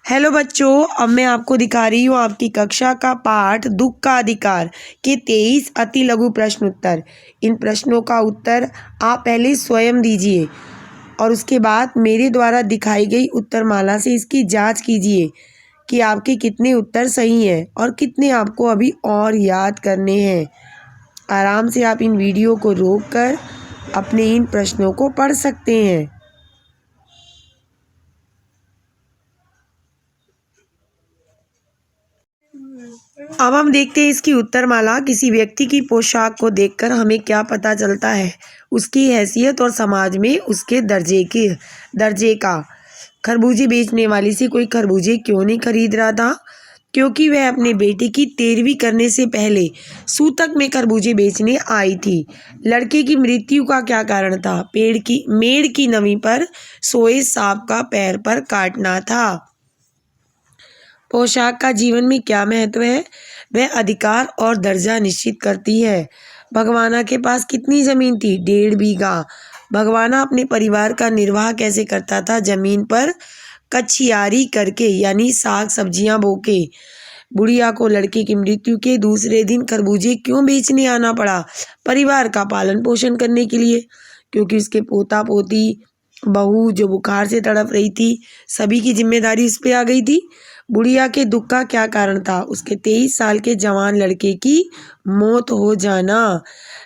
Hello बच्चों, अब मैं आपको दिखा रही हूँ आपकी कक्षा का पाठ दुख का अधिकार के 23 अति लघु प्रश्न उत्तर। इन प्रश्नों का उत्तर आप पहले स्वयं दीजिए और उसके बाद मेरे द्वारा दिखाई गई उत्तरमाला से इसकी जांच कीजिए कि आपके कितने उत्तर सही हैं और कितने आपको अभी और याद करने हैं। आराम से आप इन वीडियो को रोककर अपने इन प्रश्नों को पढ़ सकते हैं। अब हम देखते हैं इसकी उत्तरमाला। किसी व्यक्ति की पोशाक को देखकर हमें क्या पता चलता है? उसकी हैसियत और समाज में उसके दर्जे का। खरबूजे बेचने वाली से कोई खरबूजे क्यों नहीं खरीद रहा था? क्योंकि वह अपने बेटे की 13वीं करने से पहले सूतक में खरबूजे बेचने आई थी। लड़के की मृत्यु का क्या कारण था? मेड़ की नमी पर सोए सांप का पैर पर काटना था। पोशाक का जीवन में क्या महत्व है? वह अधिकार और दर्जा निश्चित करती है। भगवाना के पास कितनी जमीन थी? 1.5 बीघा। भगवाना अपने परिवार का निर्वाह कैसे करता था? जमीन पर कछियारी करके, यानी साग सब्जियां बोके। बुढ़िया को लड़के की मृत्यु के दूसरे दिन खरबूजे क्यों बेचने आना पड़ा? परिवार का पालन पोषण करने के लिए, क्योंकि उसके पोता पोती बहू जो बुखार से तड़प रही थी, सभी की जिम्मेदारी उस पे आ गई थी। बुढ़िया के दुख का क्या कारण था? उसके 23 साल के जवान लड़के की मौत हो जाना।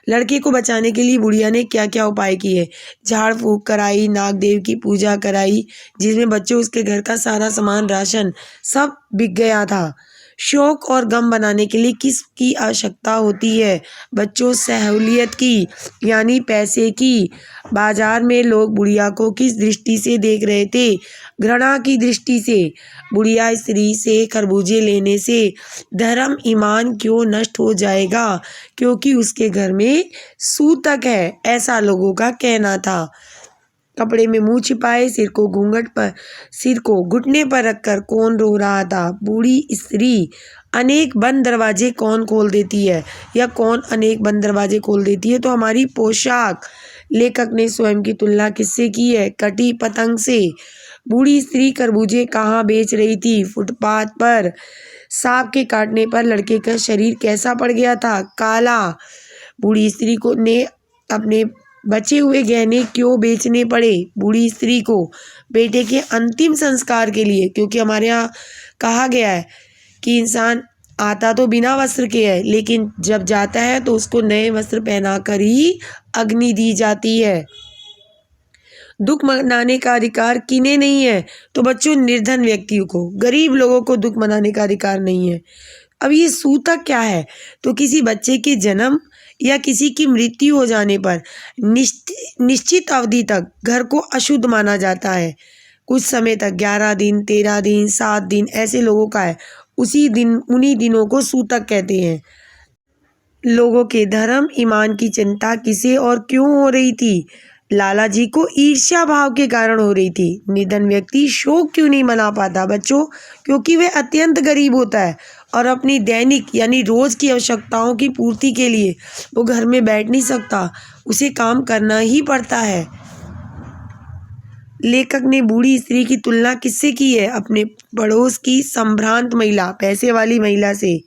लड़के को बचाने के लिए बुढ़िया ने क्या क्या उपाय किए? झाड़ फूंक कराई, नागदेव की पूजा कराई, जिसमें बच्चों उसके घर का सारा सामान, राशन सब बिक गया था। शोक और गम बनाने के लिए किसकी आवश्यकता होती है? बच्चों, सहूलियत की, यानी पैसे की। बाजार में लोग बुढ़िया को किस दृष्टि से देख रहे थे? घृणा की दृष्टि से। बुढ़िया स्त्री से खरबूजे लेने से धर्म ईमान क्यों नष्ट हो जाएगा? क्योंकि उसके घर में सूतक है, ऐसा लोगों का कहना था। कपड़े में मुंह छिपाए, सिर को घुटने पर रखकर कौन रो रहा था? बूढ़ी स्त्री। अनेक बंद दरवाजे कौन खोल देती है, या कौन अनेक बंद दरवाजे खोल देती है? तो हमारी पोशाक। लेखक ने स्वयं की तुलना किससे की है? कटी पतंग से। बूढ़ी स्त्री खरबूजे कहाँ बेच रही थी? फुटपाथ पर। सांप के काटने पर लड़के का शरीर कैसा पड़ गया था? काला। बूढ़ी स्त्री को ने अपने बचे हुए गहने क्यों बेचने पड़े? बूढ़ी स्त्री को बेटे के अंतिम संस्कार के लिए, क्योंकि हमारे यहाँ कहा गया है कि इंसान आता तो बिना वस्त्र के है, लेकिन जब जाता है तो उसको नए वस्त्र पहनाकर ही अग्नि दी जाती है। दुख मनाने का अधिकार किन्हें नहीं है? तो बच्चों, निर्धन व्यक्तियों को, गरीब लोगों को दुख मनाने का अधिकार नहीं है। अब ये सूतक क्या है? तो किसी बच्चे के जन्म या किसी की मृत्यु हो जाने पर निश्चित अवधि तक घर को अशुद्ध माना जाता है। कुछ समय तक, 11 दिन, 13 दिन, 7 दिन, ऐसे लोगों का है। उन्हीं दिनों को सूतक कहते हैं। लोगों के धर्म ईमान की चिंता किसे और क्यों हो रही थी? लाला जी को ईर्ष्या भाव के कारण हो रही थी। निधन व्यक्ति शोक क्यों नहीं मना पाता? बच्चों, क्योंकि वह अत्यंत गरीब होता है और अपनी दैनिक यानी रोज की आवश्यकताओं की पूर्ति के लिए वो घर में बैठ नहीं सकता, उसे काम करना ही पड़ता है। लेखक ने बूढ़ी स्त्री की तुलना किससे की है? अपने पड़ोस की संभ्रांत महिला, पैसे वाली महिला से।